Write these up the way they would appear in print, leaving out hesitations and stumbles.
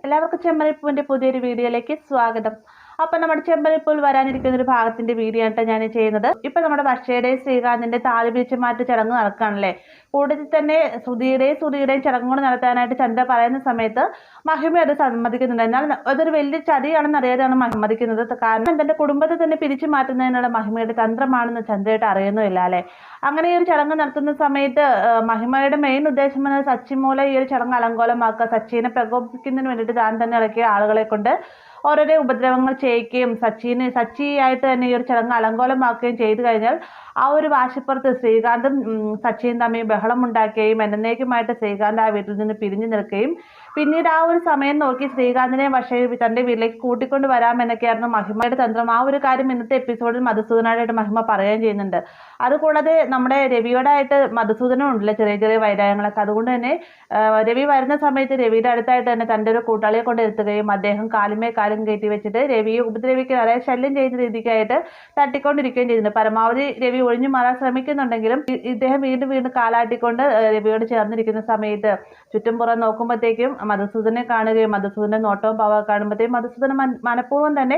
എല്ലാവർക്കും ചെമ്പരപ്പൂവിൻ്റെ പുതിയൊരു വീഡിയോയിലേക്ക് സ്വാഗതം. അപ്പം നമ്മുടെ ചെമ്പരപ്പൂവിൽ വരാനിരിക്കുന്ന ഒരു ഭാഗത്തിന്റെ വീഡിയോ ആണ് ഞാൻ ചെയ്യുന്നത്. ഇപ്പം നമ്മുടെ വർഷയുടെയും ശ്രീകാന്തിന്റെ താലി പിരിച്ചു മാറ്റി ചടങ്ങ് നടക്കുകയാണല്ലേ. കൂടുതൽ തന്നെ ശ്രുതിയുടെയും ചടങ്ങുകൾ നടത്താനായിട്ട് ചന്ദ്ര പറയുന്ന സമയത്ത് മഹിമ അത് സമ്മതിക്കുന്നുണ്ട്. എന്നാൽ അതൊരു വലിയ ചതിയാണെന്ന് അറിയാതെയാണ് സമ്മതിക്കുന്നത്. കാരണം തന്റെ കുടുംബത്തെ തന്നെ പിരിച്ചു മാറ്റുന്നതിനുള്ള മഹിമയുടെ തന്ത്രമാണെന്ന് ചന്ദ്രയായിട്ട് അറിയുന്നില്ല അല്ലെ. അങ്ങനെ ഈ ഒരു ചടങ്ങ് നടത്തുന്ന സമയത്ത് മഹിമയുടെ മെയിൻ ഉദ്ദേശം എന്നത് സച്ചി മൂലം ഈ ഒരു ചടങ്ങ് അലങ്കോലമാക്കുക, സച്ചിനെ പ്രകോപിപ്പിക്കുന്നതിന് വേണ്ടിയിട്ട് താൻ തന്നെ ഇറക്കിയ ആളുകളെ കൊണ്ട് ഓരോരോ ഉപദ്രവങ്ങൾ ചെയ്യിക്കുകയും സച്ചിയായിട്ട് തന്നെ ഈ ഒരു ചടങ്ങ് അലങ്കോലമാക്കുകയും ചെയ്തു കഴിഞ്ഞാൽ ആ ഒരു വാശിപ്പുറത്ത് ശ്രീകാന്തും സച്ചിയും തമ്മിൽ ബഹളം ഉണ്ടാക്കുകയും എന്നേക്കുമായിട്ട് ശ്രീകാന്ത് ആ വീട്ടിൽ നിന്ന് പിരിഞ്ഞു നിൽക്കുകയും പിന്നീട് ആ ഒരു സമയം നോക്കി ശ്രീകാന്തിനെ പക്ഷേ തന്റെ വീട്ടിലേക്ക് കൂട്ടിക്കൊണ്ട് വരാമെന്നൊക്കെയായിരുന്നു മഹിമയുടെ തന്ത്രം. ആ ഒരു കാര്യം ഇന്നത്തെ എപ്പിസോഡിൽ മധുസൂദനായിട്ട് മഹിമ പറയുകയും ചെയ്യുന്നുണ്ട്. അതുകൂടാതെ നമ്മുടെ രവിയോടായിട്ട് മധുസൂദനും ഉണ്ടല്ലോ ചെറിയ ചെറിയ വൈരാഗ്യങ്ങളൊക്കെ. അതുകൊണ്ട് തന്നെ രവി വരുന്ന സമയത്ത് രവിയുടെ അടുത്തായിട്ട് തന്നെ തൻ്റെ ഒരു കൂട്ടാളിയെ കൊണ്ട് എത്തുകയും അദ്ദേഹം കാലുമേ കാലും കയറ്റി വെച്ചിട്ട് രവിയെ ഉപദ്രവിക്കാൻ അതായത് ശല്യം ചെയ്യുന്ന രീതിക്കായിട്ട് തട്ടിക്കൊണ്ടിരിക്കുകയും ചെയ്യുന്നുണ്ട്. പരമാവധി രവി ഒഴിഞ്ഞു മാറാൻ ശ്രമിക്കുന്നുണ്ടെങ്കിലും ഇദ്ദേഹം വീണ്ടും കാലാട്ടിക്കൊണ്ട് രവിയോട് ചേർന്നിരിക്കുന്ന സമയത്ത് ചുറ്റുംപുറം നോക്കുമ്പോഴത്തേക്കും മധുസൂദനെ കാണുകയും മധുസൂദന്റെ നോട്ടവും പാവം കാണുമ്പോഴത്തേക്കും മധുസൂദൻ മനഃപൂർവ്വം തന്നെ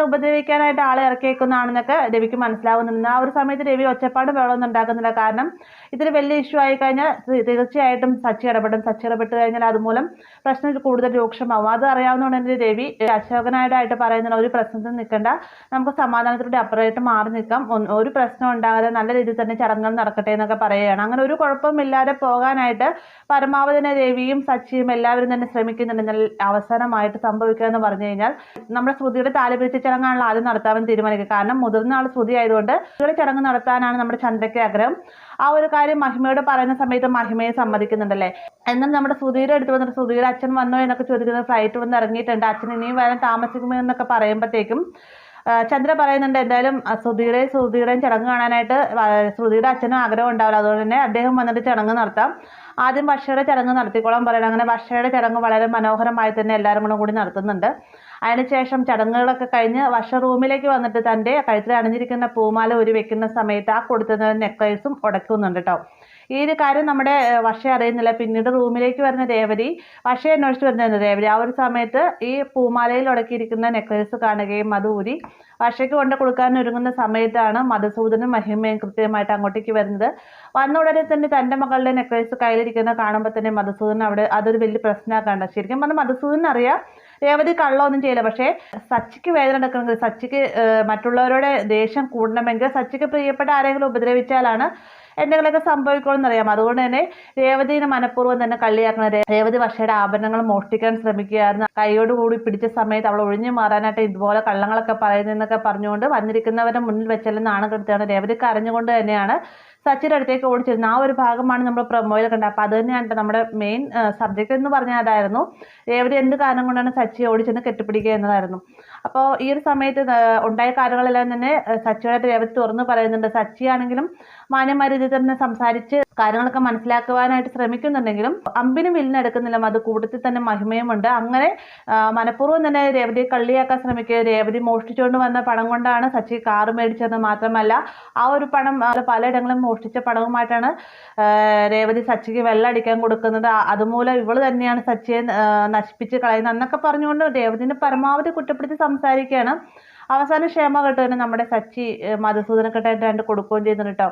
ഉപദ്രവിക്കാനായിട്ട് ആളെ ഇറക്കിയേക്കുന്നതാണെന്നൊക്കെ രവിക്ക് മനസ്സിലാവുന്നുണ്ട്. ആ ഒരു സമയത്ത് രവി ഒച്ചപ്പാട് വെള്ളമൊന്നും ഉണ്ടാക്കുന്നില്ല. കാരണം ഇതൊരു വലിയ ഇഷ്യൂ ആയി കഴിഞ്ഞാൽ തീർച്ചയായിട്ടും സച്ചി ഇടപെട്ട് കഴിഞ്ഞാൽ അതുമൂലം പ്രശ്നം കൂടുതൽ രൂക്ഷമാവും. അത് അറിയാവുന്നതുകൊണ്ട് തന്നെ രവി അശോകനായിട്ടായിട്ട് പറയുന്നത് ഒരു പ്രശ്നത്തിൽ നിൽക്കേണ്ട, നമുക്ക് സമാധാനത്തിലൂടെ അപ്പുറമായിട്ട് മാറി നിൽക്കാം, ഒരു പ്രശ്നം ഉണ്ടാകാതെ നല്ല രീതിയിൽ തന്നെ ചടങ്ങുകൾ നടക്കട്ടെ എന്നൊക്കെ പറയുകയാണ്. അങ്ങനെ ഒരു കുഴപ്പമില്ലാതെ പോകാനായിട്ട് പരമാവധി തന്നെ രവിയും സച്ചിയും എല്ലാവരും തന്നെ ശ്രമിക്കുന്നുണ്ട്. എന്നാൽ അവസാനമായിട്ട് സംഭവിക്കുക എന്ന് പറഞ്ഞു കഴിഞ്ഞാൽ നമ്മുടെ ശ്രുതിയുടെ താലി പിരിച്ച ചടങ്ങാണല്ലോ ആദ്യം നടത്താമെന്ന് തീരുമാനിക്കുക. കാരണം മുതിർന്ന ആൾ ശ്രുതി ആയതുകൊണ്ട് ശ്രുതിയുടെ ചടങ്ങ് നടത്താനാണ് നമ്മുടെ ചന്ദ്രയ്ക്ക് ആഗ്രഹം. ആ ഒരു കാര്യം മഹിമയോട് പറയുന്ന സമയത്ത് മഹിമയെ സമ്മതിക്കുന്നുണ്ടല്ലേ. എന്നാൽ നമ്മുടെ ശ്രുതിയുടെ അടുത്ത് വന്നിട്ട് ശ്രുതിയുടെ അച്ഛൻ വന്നോ എന്നൊക്കെ ചോദിക്കുന്നത് ഫ്ലൈറ്റ് വന്ന് ഇറങ്ങിയിട്ടുണ്ട്, അച്ഛൻ ഇനിയും വരാൻ താമസിക്കുമോ എന്നൊക്കെ പറയുമ്പോഴത്തേക്കും ചന്ദ്ര പറയുന്നുണ്ട് എന്തായാലും ശ്രുതിയുടെയും ചടങ്ങ് കാണാനായിട്ട് ശ്രുതിയുടെ അച്ഛനും ആഗ്രഹം ഉണ്ടാവില്ല, അതുകൊണ്ട് തന്നെ അദ്ദേഹം വന്നിട്ട് ചടങ്ങ് നടത്താം. ആദ്യം വർഷയുടെ ചടങ്ങ് നടത്തിക്കോളാൻ പറയണം. അങ്ങനെ വർഷയുടെ ചടങ്ങ് വളരെ മനോഹരമായി തന്നെ എല്ലാവരും കൂടി നടത്തുന്നുണ്ട്. അതിനുശേഷം ചടങ്ങുകളൊക്കെ കഴിഞ്ഞ് വർഷ റൂമിലേക്ക് വന്നിട്ട് തൻ്റെ കഴുത്തിൽ അണിഞ്ഞിരിക്കുന്ന പൂമാല വെക്കുന്ന സമയത്ത് ആ കൊടുത്തുന്ന നെക്ലേസും ഉടക്കുന്നുണ്ട് കേട്ടോ. ഈ ഒരു കാര്യം നമ്മുടെ വർഷ അറിയുന്നില്ല. പിന്നീട് റൂമിലേക്ക് വരുന്ന രേവതി വർഷയെ അന്വേഷിച്ച് വരുന്നത് രേവതി ആ ഒരു സമയത്ത് ഈ പൂമാലയിൽ ഉടക്കിയിരിക്കുന്ന നെക്ലേസ് കാണുകയും അത് ഊരി വർഷയ്ക്ക് കൊണ്ട് കൊടുക്കാൻ ഒരുങ്ങുന്ന സമയത്താണ് മധുസൂദനും മഹിമയും കൃത്യമായിട്ട് അങ്ങോട്ടേക്ക് വരുന്നത്. വന്ന ഉടനെ തന്നെ തൻ്റെ മകളുടെ നെക്ലേസ് കയ്യിലിരിക്കുന്നത് കാണുമ്പോൾ തന്നെ മധുസൂദൻ അവിടെ അതൊരു വലിയ പ്രശ്നമാക്കാണ്ട്. ശരിക്കും പറഞ്ഞാൽ മധുസൂദൻ അറിയാം രേവതി കള്ളമൊന്നും ചെയ്യില്ല. പക്ഷേ സച്ചിക്ക് വേദന എടുക്കണമെങ്കിൽ, സച്ചിക്ക് മറ്റുള്ളവരുടെ ദേഷ്യം കൂടണമെങ്കിൽ, സച്ചിക്ക് പ്രിയപ്പെട്ട ആരെങ്കിലും ഉപദ്രവിച്ചാലാണ് എന്തെങ്കിലുമൊക്കെ സംഭവിക്കണമെന്നറിയാം. അതുകൊണ്ട് തന്നെ രേവതിനെ മനഃപൂർവ്വം തന്നെ കളിയാക്കണം. രേവതി വർഷയുടെ ആഭരണങ്ങൾ മോഷ്ടിക്കാൻ ശ്രമിക്കുകയായിരുന്നു. കൈയോടുകൂടി പിടിച്ച സമയത്ത് അവൾ ഒഴിഞ്ഞു മാറാനായിട്ട് ഇതുപോലെ കള്ളങ്ങളൊക്കെ പറയുന്നതെന്നൊക്കെ പറഞ്ഞുകൊണ്ട് വന്നിരിക്കുന്നവരുടെ മുന്നിൽ വെച്ചെല്ലാം നാണം കെടുത്തുകയാണ്. രേവതിക്ക് അറിഞ്ഞുകൊണ്ട് തന്നെയാണ് സച്ചിയുടെ അടുത്തേക്ക് ഓടിച്ചിരുന്നത്. ആ ഒരു ഭാഗമാണ് നമ്മൾ പ്രൊമോയിൽ കണ്ടത്. അപ്പോൾ അത് തന്നെയാണ് നമ്മുടെ മെയിൻ സബ്ജക്റ്റ് എന്ന് പറഞ്ഞാൽ അതായിരുന്നു. രേവതി എന്ത് കാരണം കൊണ്ടാണ് സച്ചിയെ ഓടിച്ചെന്ന് കെട്ടിപ്പിടിക്കുക എന്നതായിരുന്നു. അപ്പോൾ ഈ ഒരു സമയത്ത് ഉണ്ടായ കാര്യങ്ങളെല്ലാം തന്നെ സച്ചിയോടായിട്ട് രേവതി തുറന്ന് പറയുന്നുണ്ട്. സച്ചിയാണെങ്കിലും മാന്യമായ രീതിയിൽ തന്നെ സംസാരിച്ച് കാര്യങ്ങളൊക്കെ മനസ്സിലാക്കുവാനായിട്ട് ശ്രമിക്കുന്നുണ്ടെങ്കിലും അമ്പിനും വില്ലിനെടുക്കുന്നില്ല. അത് കൂട്ടത്തിൽ തന്നെ മഹിമയുമുണ്ട്. അങ്ങനെ മനഃപൂർവ്വം തന്നെ രേവതിയെ കള്ളിയാക്കാൻ ശ്രമിക്കുക. രേവതി മോഷ്ടിച്ചുകൊണ്ട് വന്ന പണം കൊണ്ടാണ് സച്ചി കാറ് മേടിച്ചത്. മാത്രമല്ല ആ ഒരു പണം പലയിടങ്ങളും മോഷ്ടിച്ച പണവുമായിട്ടാണ് രേവതി സച്ചിക്ക് വെള്ളം അടിക്കാൻ കൊടുക്കുന്നത്. അതുമൂലം ഇവള് തന്നെയാണ് സച്ചിയെ നശിപ്പിച്ച് കളയുന്നത് എന്നൊക്കെ പറഞ്ഞുകൊണ്ട് രേവതിനെ പരമാവധി കുറ്റപ്പെടുത്തി സംസാരിക്കുകയാണ്. അവസാനം ക്ഷമ കേട്ട് തന്നെ നമ്മുടെ സച്ചി മധുസൂദനക്കെട്ടായിട്ട് കൊടുക്കുകയും ചെയ്യുന്നുണ്ട് കേട്ടോ.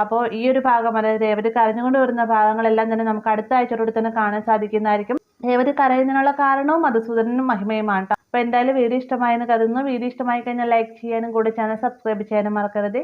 അപ്പോൾ ഈ ഒരു ഭാഗം അതായത് രേവതി കരഞ്ഞുകൊണ്ട് വരുന്ന ഭാഗങ്ങളെല്ലാം തന്നെ നമുക്ക് അടുത്ത ആഴ്ചയോടെ തന്നെ കാണാൻ സാധിക്കുന്നതായിരിക്കും. രേവതി കരയുന്നതിനുള്ള കാരണവും മധുസൂദനും മഹിമയുമാണ് കേട്ടോ. അപ്പോൾ എന്തായാലും വീഡിയോ ഇഷ്ടമായെന്ന് കരുതുന്നു. വീഡിയോ ഇഷ്ടമായി കഴിഞ്ഞാൽ ലൈക്ക് ചെയ്യാനും കൂടെ ചാനൽ സബ്സ്ക്രൈബ് ചെയ്യാനും മറക്കരുത്.